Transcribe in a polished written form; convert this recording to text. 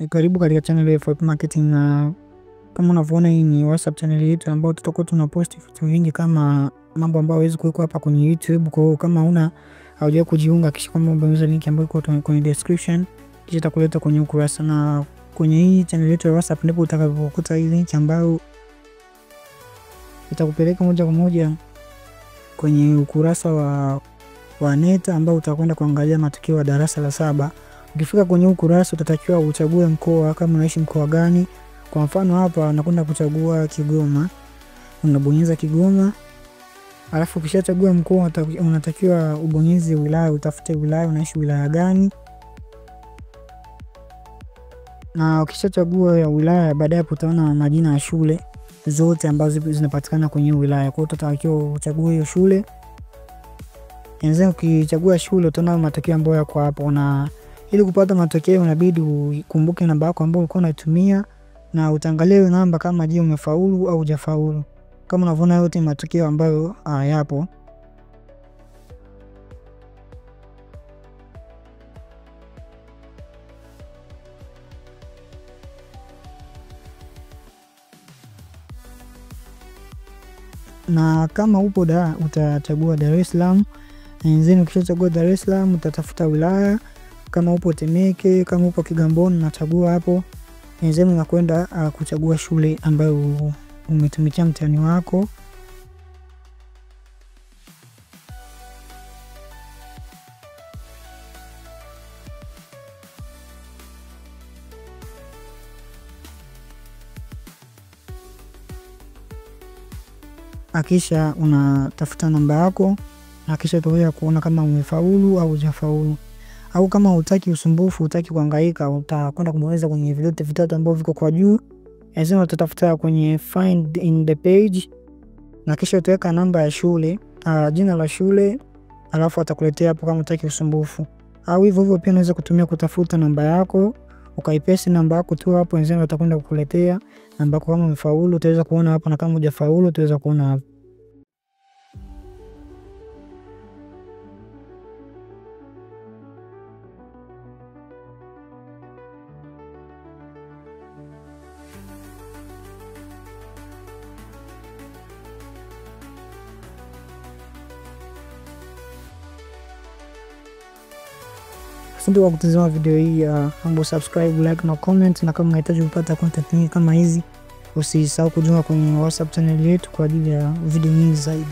Karibu katika channel ya FYP Marketing, na kama unavyoona hii ni WhatsApp channel yetu ambayo tutakuwa tunapost vitu vingi kama mambo ambayo hawezi kuweka hapa kwenye YouTube. Kwa hiyo kama haujawahi kujiunga, kisha kama unabonyeza link ambayo iko kwenye description, kisha itakuleta kwenye ukurasa, na kwenye hii channel yetu ya WhatsApp ndipo utakapokuta hii link ambayo itakupeleka moja kwa moja kwenye ukurasa wa NETA ambao utakwenda kuangalia matokeo ya darasa la 7. Ukifika kwenye ukurasa utatakiwa uchague mkoa, kama unaishi mkoa gani. Kwa mfano hapa nakwenda kuchagua Kigoma. Unabonyeza Kigoma. Alafu ukishachagua mkoa unatakiwa ubonyeze wilaya, utafute wilaya unaishi wilaya gani. Na ukishachagua ya wilaya, baadaye utaona majina ya shule zote ambazo zinapatikana kwenye wilaya. Kwa hiyo utatakiwa uchague hiyo shule. Yanza ukichagua shule utaona matokeo ambayo yako hapo, na ili kupata matokeo unabidi ukumbuke namba yako ambayo ulikuwa unatumia, na utaangalia namba kama je umefaulu au hujafaulu. Kama unavyoona yote matokeo ambayo yapo. Na kama upo utachagua Dar es Salaam. Nzeni ukishachagua Dar es Salaam utatafuta wilaya. Kama upo Temeke, kama upo Kigamboni unachagua hapo. Nzeni unakwenda kuchagua shule ambayo umetumikia mtihani wako. Akisha unatafuta namba yako, na kisha utaweza kuona kama umefaulu au hujafaulu. Au kama hutaki usumbufu, hutaki kuhangaika, utakwenda kubonyeza kwenye vidote vitatu ambavyo viko kwa juu. Lazima utatafuta kwenye find in the page, na kisha utaweka namba ya shule, jina la shule, alafu atakuletea hapo kama hutaki usumbufu. Au hivyo pia unaweza kutumia kutafuta namba yako, ukaipesi namba yako tu hapo, wenzao watakwenda kukuletea namba yako. Kama umefaulu utaweza kuona hapo, na kama hujafaulu utaweza kuona hapo. Asante kwa kutazama video hii. Hambo subscribe, like na comment, na kama unahitaji kupata content nyingi kama hizi, usisahau kujiunga kwenye WhatsApp channel yetu kwa ajili ya video nyingi zaidi.